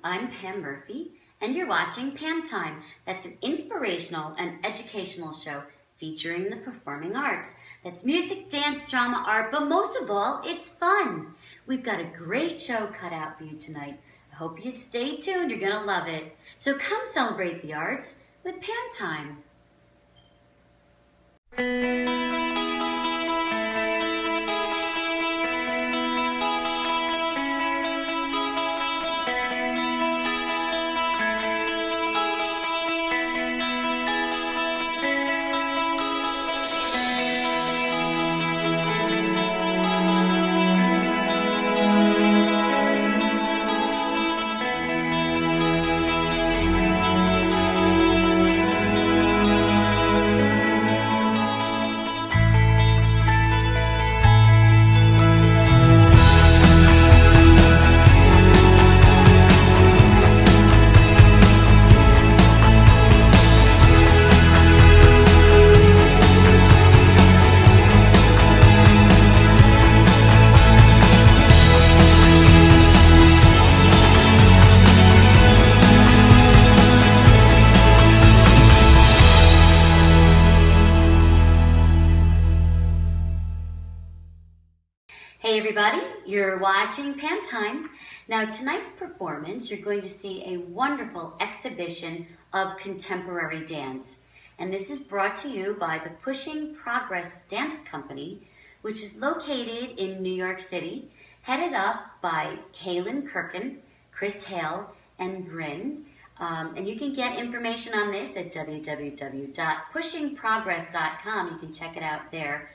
I'm Pam Murphy, and you're watching PAM Time. That's an inspirational and educational show featuring the performing arts. That's music, dance, drama, art, but most of all, it's fun. We've got a great show cut out for you tonight. I hope you stay tuned, you're gonna love it. So come celebrate the arts with PAM Time. Hey everybody, you're watching PAM Time. Now tonight's performance, you're going to see a wonderful exhibition of contemporary dance. And this is brought to you by the Pushing Progress Dance Company, which is located in New York City, headed up by Kaylin Kirkin, Chris Hale, and Bryn. And you can get information on this at www.pushingprogress.com. You can check it out there.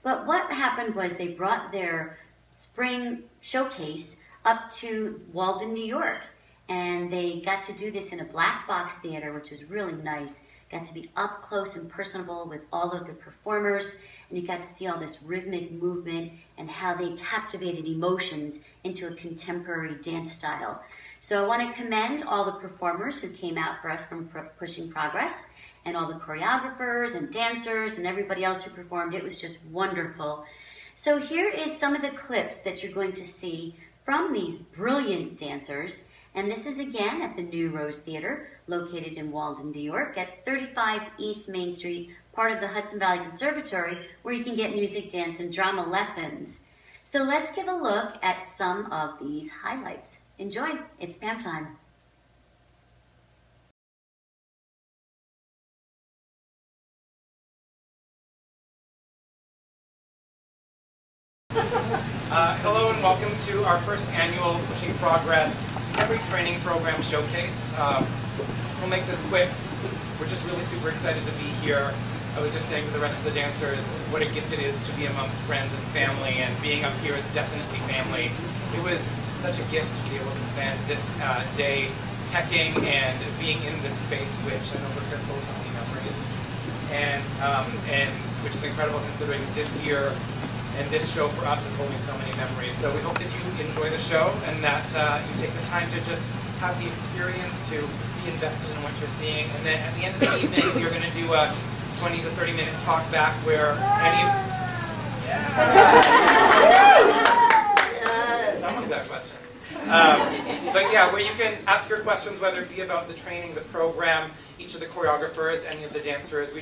But what happened was they brought their spring showcase up to Walden, New York. And they got to do this in a black box theater, which is really nice. Got to be up close and personable with all of the performers. And you got to see all this rhythmic movement and how they captivated emotions into a contemporary dance style. So I want to commend all the performers who came out for us from Pushing Progress, and all the choreographers and dancers and everybody else who performed. It was just wonderful. So here is some of the clips that you're going to see from these brilliant dancers. And this is again at the New Rose Theater, located in Walden, New York, at 35 East Main Street, part of the Hudson Valley Conservatory, where you can get music, dance, and drama lessons. So let's give a look at some of these highlights. Enjoy, it's PAM Time. Hello and welcome to our first annual Pushing Progress Every Training Program Showcase. We'll make this quick. We're just really super excited to be here. I was just saying to the rest of the dancers what a gift it is to be amongst friends and family, and being up here is definitely family. It was such a gift to be able to spend this day teching and being in this space, which I know for Chris holds so many memories, and which is incredible considering this year and this show for us is holding so many memories. So we hope that you enjoy the show and that you take the time to just have the experience to be invested in what you're seeing. And then at the end of the evening, we're going to do a 20 to 30 minute talk back where any of... Yeah. Someone's got a question. But yeah, where you can ask your questions, whether it be about the training, the program, each of the choreographers, any of the dancers.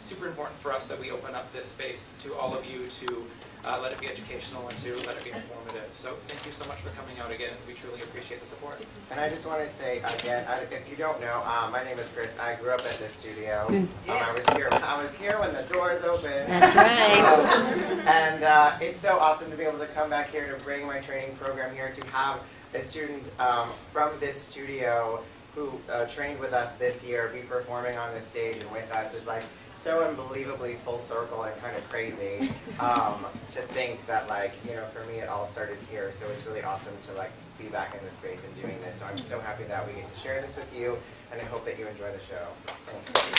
Super important for us that we open up this space to all of you to let it be educational and to let it be informative. So thank you so much for coming out again. We truly appreciate the support. And I just want to say again, if you don't know, my name is Chris. I grew up at this studio. Yes. I was here when the doors opened. That's right. And it's so awesome to be able to come back here to bring my training program here, to have a student from this studio who trained with us this year be performing on the stage and with us is like so unbelievably full circle and kind of crazy to think that, like, you know, for me it all started here. So it's really awesome to like be back in this space and doing this. So I'm so happy that we get to share this with you, and I hope that you enjoy the show. Thanks.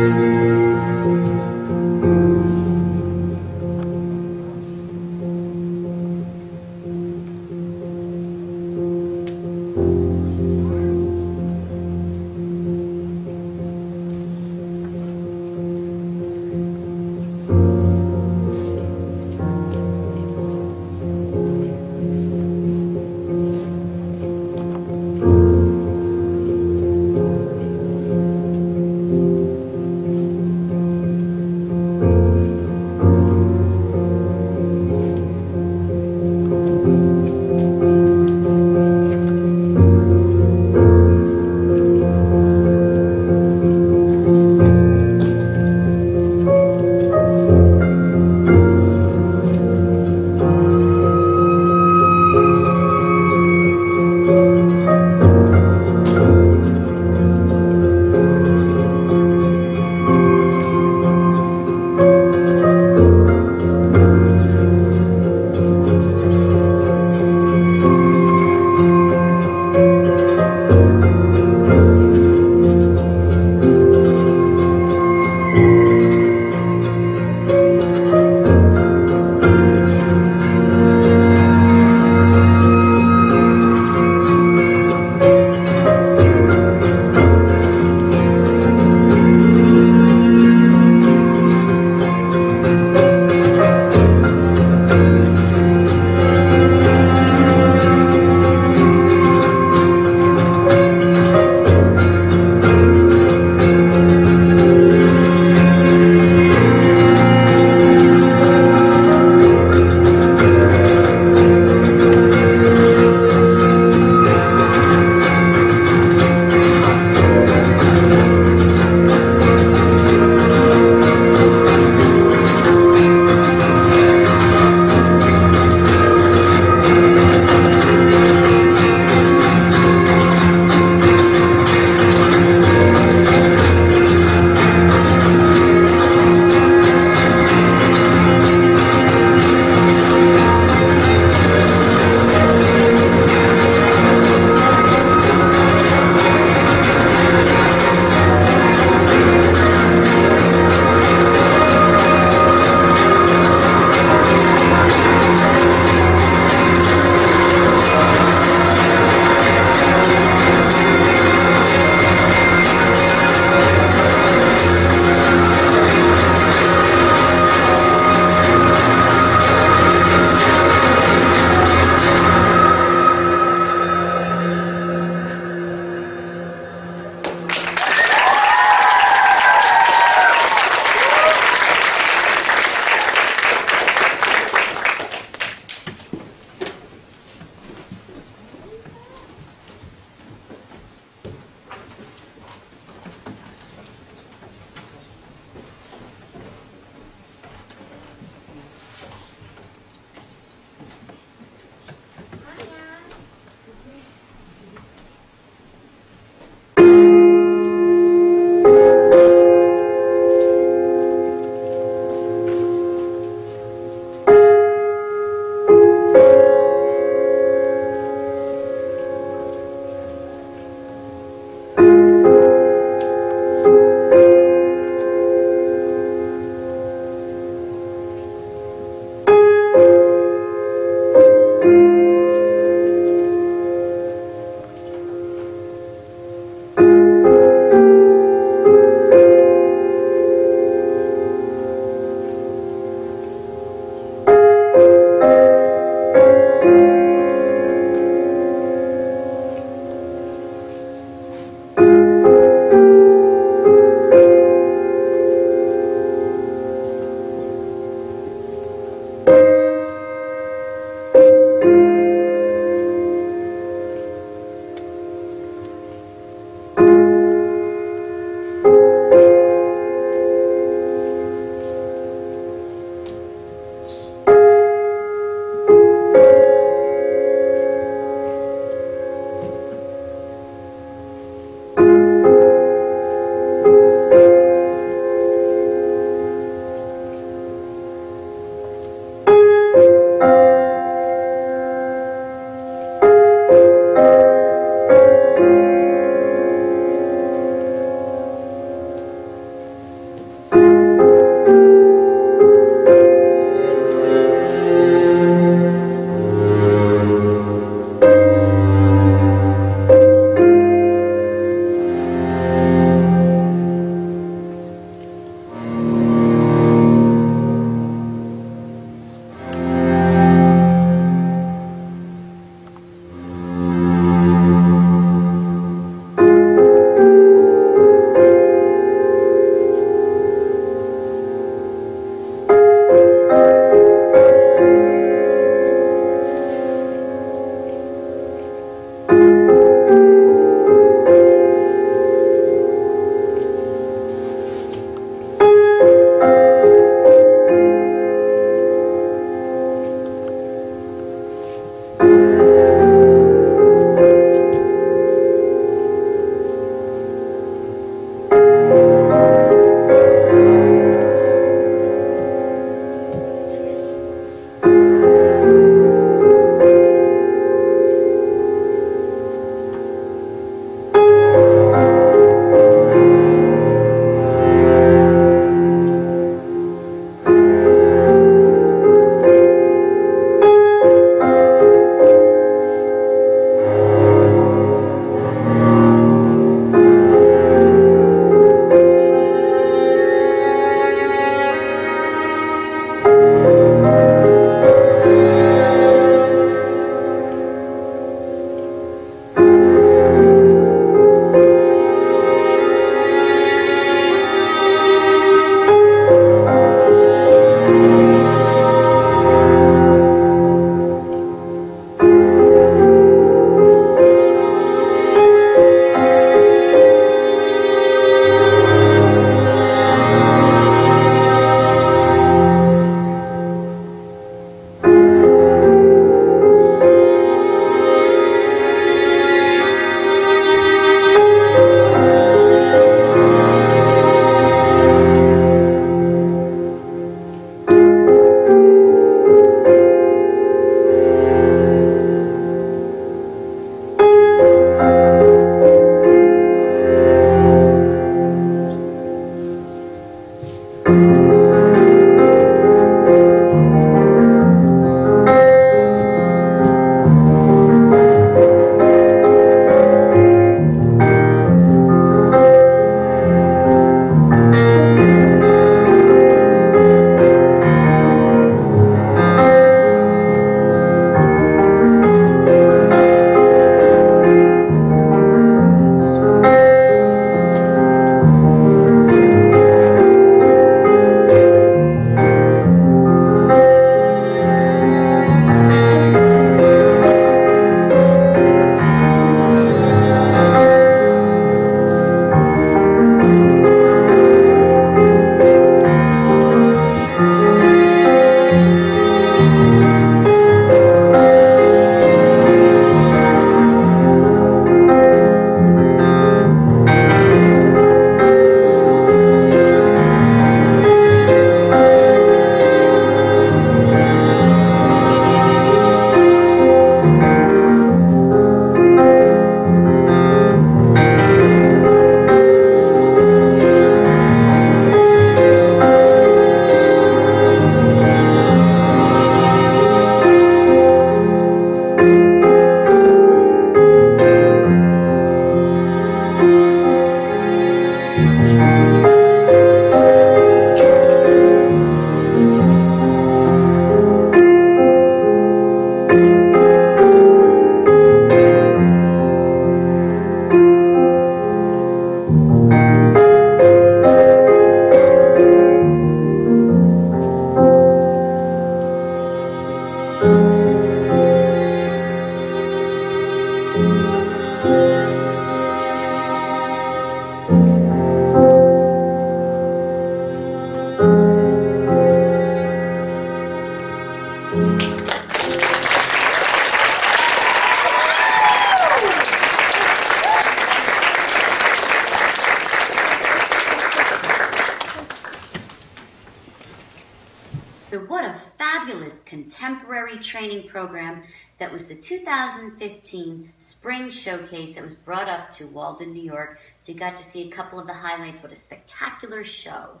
So what a fabulous contemporary training program that was the 2015 Spring Showcase that was brought up to Walden, New York. So you got to see a couple of the highlights. What a spectacular show.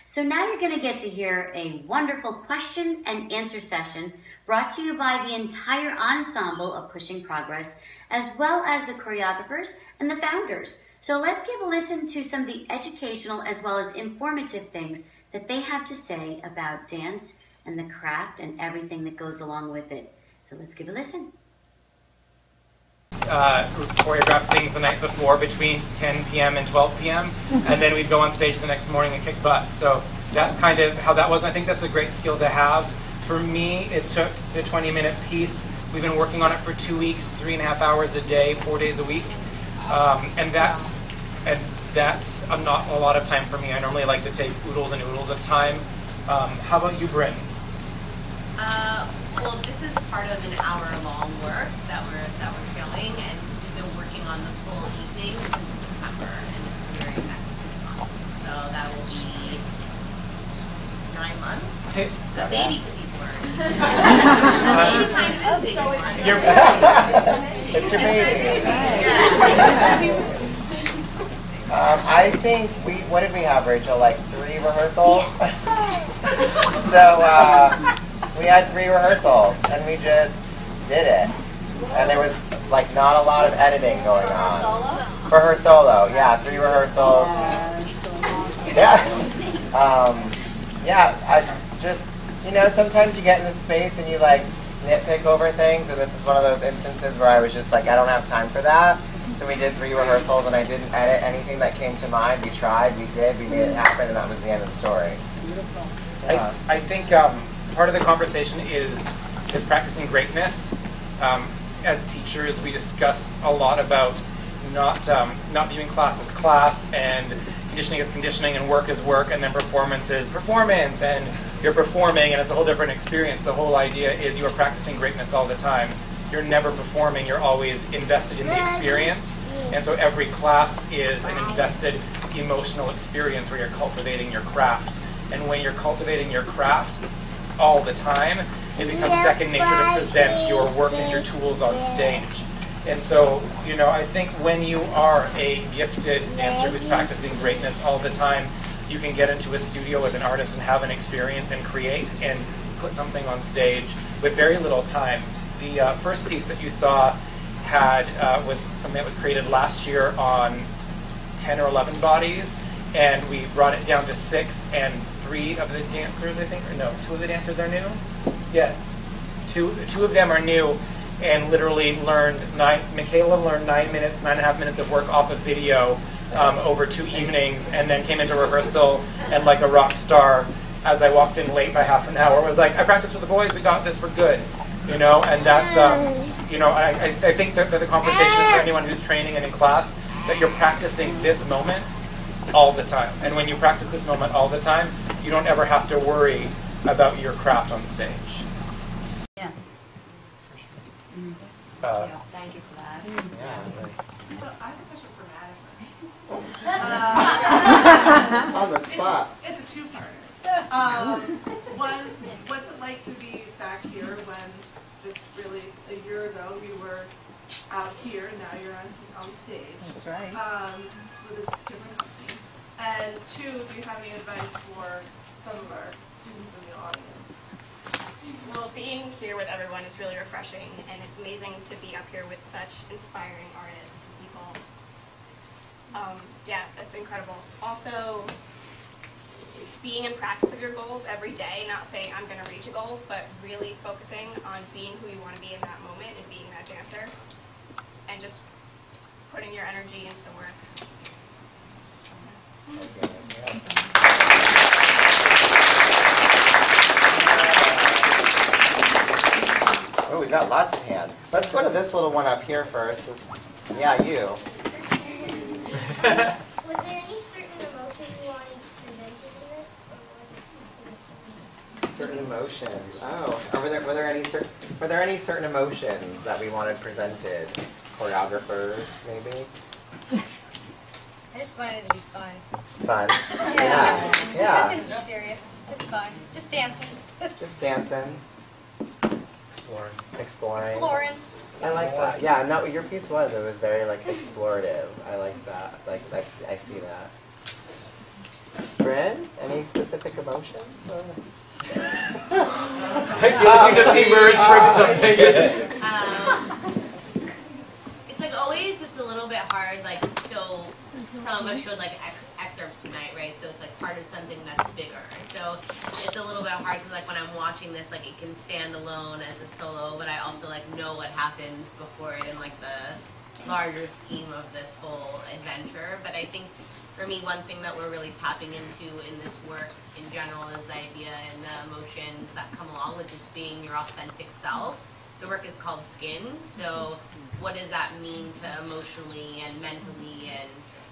So now you're going to get to hear a wonderful question and answer session brought to you by the entire ensemble of Pushing Progress, as well as the choreographers and the founders. So let's give a listen to some of the educational as well as informative things that they have to say about dance and the craft and everything that goes along with it. So let's give a listen. Choreograph things the night before between 10 p.m. and 12 p.m. and then we'd go on stage the next morning and kick butt. So that's kind of how that was. I think that's a great skill to have. For me, it took the 20-minute piece. We've been working on it for 2 weeks, 3.5 hours a day, 4 days a week. And that's not a lot of time for me. I normally like to take oodles and oodles of time. How about you, Bryn? Well, this is part of an hour-long work that we're filming, and we've been working on the full evening since September, and it's premiering next month. So that will be 9 months. Hey. The baby could be born. The baby kind of is It's your baby. I think what did we have, Rachel? Like 3 rehearsals? So we had 3 rehearsals and we just did it. And there was like not a lot of editing going on. For her solo, yeah, 3 rehearsals. Yeah. Yeah, I just, sometimes you get in this space and you like nitpick over things, and this is one of those instances where I was just like, I don't have time for that. So we did 3 rehearsals and I didn't edit anything that came to mind. We tried, we did, we made it happen, and that was the end of the story. I think part of the conversation is practicing greatness. As teachers, we discuss a lot about not viewing class as class, and conditioning is conditioning, and work is work, and then performance is performance, and you're performing, and it's a whole different experience. The whole idea is you are practicing greatness all the time. You're never performing, you're always invested in the experience. And so every class is an invested emotional experience where you're cultivating your craft. And when you're cultivating your craft all the time, it becomes second nature to present your work and your tools on stage. And so, I think when you are a gifted dancer who's practicing greatness all the time, you can get into a studio with an artist and have an experience and create and put something on stage with very little time. The first piece that you saw was something that was created last year on 10 or 11 bodies, and we brought it down to 6, and 3 of the dancers, I think, or no, 2 of the dancers are new? Yeah, two of them are new, and literally Michaela learned 9.5 minutes of work off of video over 2 evenings, and then came into rehearsal, and like a rock star, as I walked in late by half an hour, was like, I practiced with the boys, we got this, we're good. And that's, I think that the conversation is for anyone who's training and in class, that you're practicing this moment all the time. And when you practice this moment all the time, you don't ever have to worry about your craft on stage. Yeah. Thank you for that. So I have a question for Madison. On the spot. It's a 2-parter. One, what's it like to be back here when just really a year ago you were out here and now you're on stage? That's right. With a different company. And 2, do you have any advice for some of our students in the audience? Well, being here with everyone is really refreshing, and it's amazing to be up here with such inspiring artists and people. Yeah, that's incredible. Also, being in practice of your goals every day, not saying I'm going to reach a goal, but really focusing on being who you want to be in that moment and being that dancer, and just putting your energy into the work. Oh, we got lots of hands. Let's go to this little one up here first. Yeah, you. Was there any certain emotion you wanted presented in this, or was it Certain emotions. Oh, were there any certain emotions that we wanted presented? Choreographers, maybe. I just wanted it to be fun. Fun. Yeah. Yeah. Nothing too serious. Just fun. Just dancing. Just dancing, exploring. Exploring. I like that. Yeah, no, your piece was. It was very like explorative. I like that. Like I see that. Bryn, any specific emotions? I feel like you just emerged from something. It's like always, it's a little bit hard, like, so some of us showed like excerpts tonight, right? So it's like part of something that's bigger. So it's a little bit hard because like when I'm watching this, like it can stand alone as a solo, but I also like know what happens before it in like the larger scheme of this whole adventure. But I think for me, one thing that we're really tapping into in this work in general is the idea and the emotions that come along with just being your authentic self. The work is called Skin, so what does that mean to emotionally and mentally and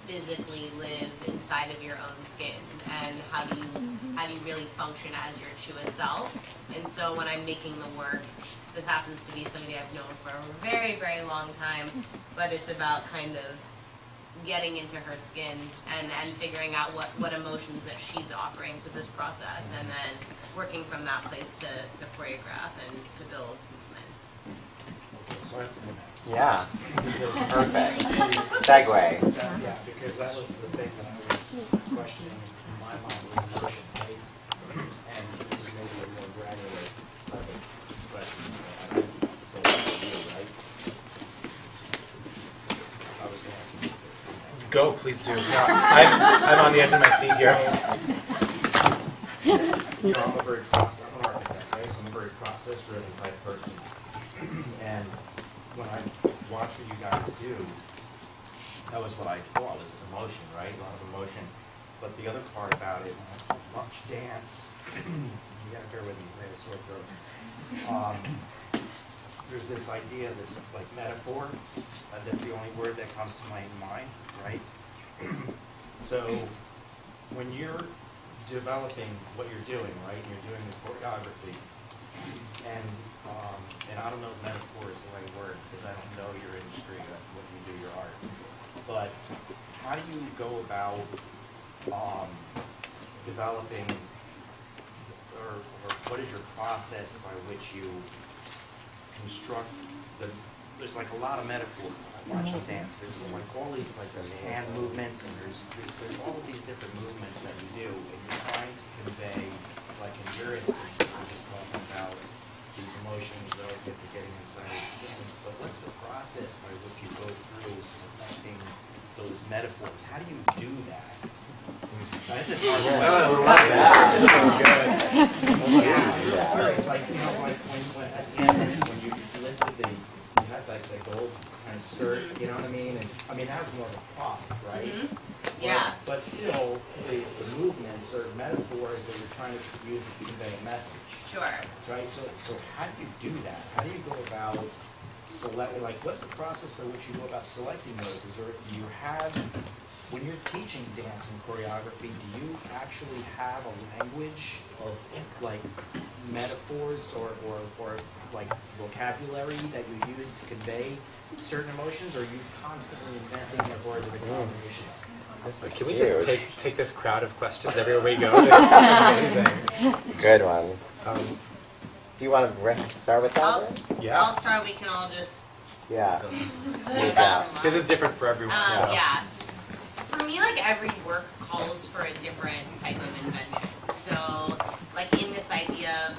physically live inside of your own skin, and how do you really function as your truest self? And so when I'm making the work, this happens to be somebody I've known for a very, very long time, but it's about kind of getting into her skin and figuring out what emotions that she's offering to this process, and then working from that place to choreograph and to build movement. So I have to go next. Yeah. Because- Perfect. Segue. Yeah, because that was the thing that I was questioning in my mind was emotion, right? And this is maybe a more granular type of question. I don't have to say it to you, right? I was going to ask you. Go, please do. No, I'm on the edge of my seat here. You know, I'm a very process, I'm an architect, right? So I'm a very process-driven type person. And when I watch what you guys do, that was what I thought was emotion, right? A lot of emotion. But the other part about it, when I watch dance, you gotta bear with me because I have a sore throat. There's this idea, this like metaphor, that's the only word that comes to my mind, right? So when you're developing what you're doing, right? You're doing the choreography, and I don't know if metaphor is the right word because I don't know your industry, what you do, your art. But how do you go about developing, or what is your process by which you construct there's like a lot of metaphor watching dance. There's like all these like there's hand movements, and there's all of these different movements that you do, and you're trying to convey, like in your instance, we're just talking about these emotions relative to getting inside the skin. But what's the process by which you go through selecting those metaphors? How do you do that? That's just hard. It's like, you know, like when at the end, when you lifted you had like the gold kind of skirt, you know what I mean? And I mean, that was more of a prop, right? Mm-hmm. Yeah. But still, the movements or metaphors that you're trying to use to convey a message. Sure. Right? So how do you do that? How do you go about selecting, like, what's the process by which you go about selecting those? Is there, do you have, when you're teaching dance and choreography, do you actually have a language of, like, metaphors or like, vocabulary that you use to convey certain emotions, or are you constantly inventing, or is it a combination? Can we just take this crowd of questions everywhere we go? It's amazing. Good one. Do you want to start with that? Yeah. I'll start. We can all just. Yeah. This is different for everyone. So. Yeah. For me, like every work calls for a different type of invention. So, like in this idea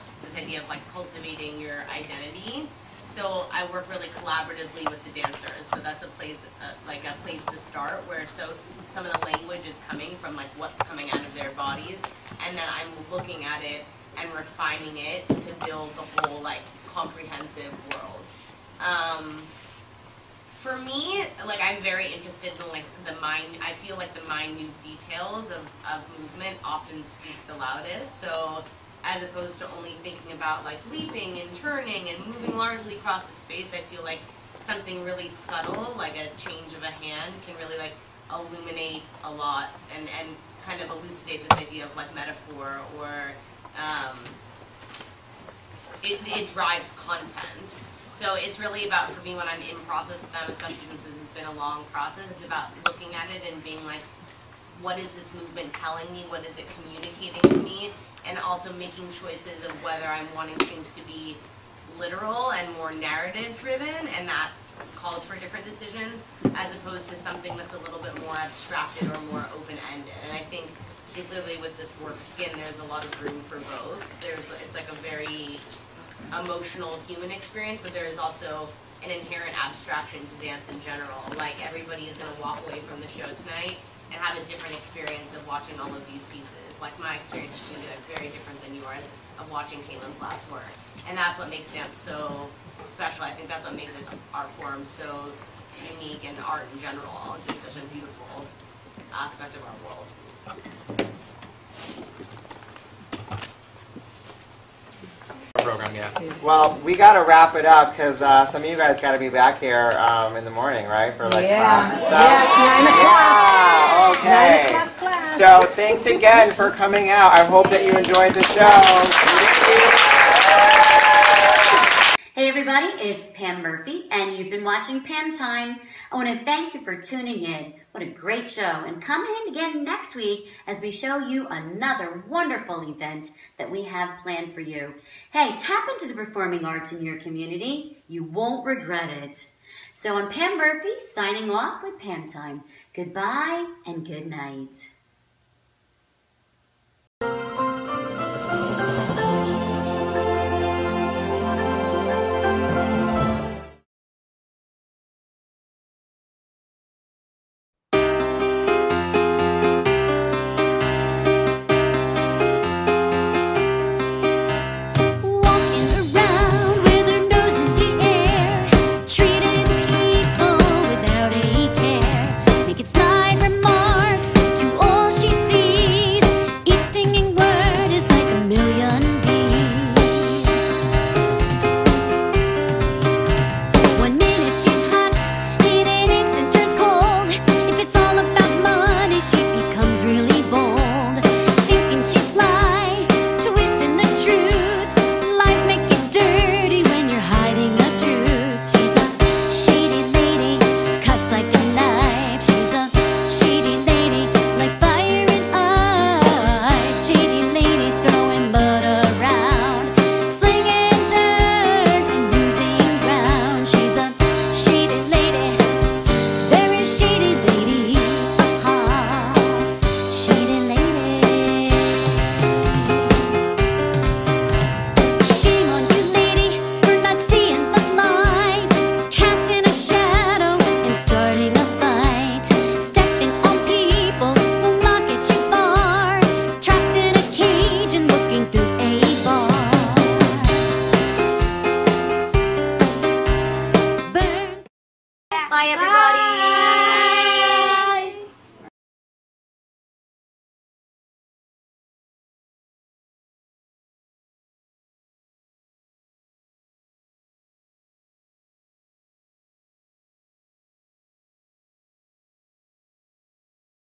of like cultivating your identity. So I work really collaboratively with the dancers. So that's a place, like a place to start, where so some of the language is coming from like what's coming out of their bodies, and then I'm looking at it and refining it to build the whole like comprehensive world. For me, like I'm very interested in like I feel like the minute details of movement often speak the loudest. So as opposed to only thinking about like leaping and turning and moving largely across the space, I feel like something really subtle, like a change of a hand, can really like illuminate a lot and kind of elucidate this idea of like metaphor, or it drives content. So it's really about, for me, when I'm in process with them, especially since this has been a long process, it's about looking at it and being like, what is this movement telling me, what is it communicating to me, and also making choices of whether I'm wanting things to be literal and more narrative driven, and that calls for different decisions, as opposed to something that's a little bit more abstracted or more open-ended. And I think particularly with this work, Skin, there's a lot of room for both. It's like a very emotional human experience, but there is also an inherent abstraction to dance in general. Like, everybody is going to walk away from the show tonight and have a different experience of watching all of these pieces. Like, my experience is going to be very different than yours of watching Caitlin's last work. And that's what makes dance so special. I think that's what makes this art form so unique, and art in general just such a beautiful aspect of our world. Program, yeah. Well, we got to wrap it up because some of you guys got to be back here in the morning, right? For like class and stuff. Yeah, 9 o'clock. Yeah, okay. 9 o'clock class. So thanks again for coming out. I hope that you enjoyed the show. Hey everybody, it's Pam Murphy, and you've been watching PAM Time. I want to thank you for tuning in. What a great show. And come in again next week as we show you another wonderful event that we have planned for you. Hey, tap into the performing arts in your community. You won't regret it. So I'm Pam Murphy, signing off with PAM Time. Goodbye and good night.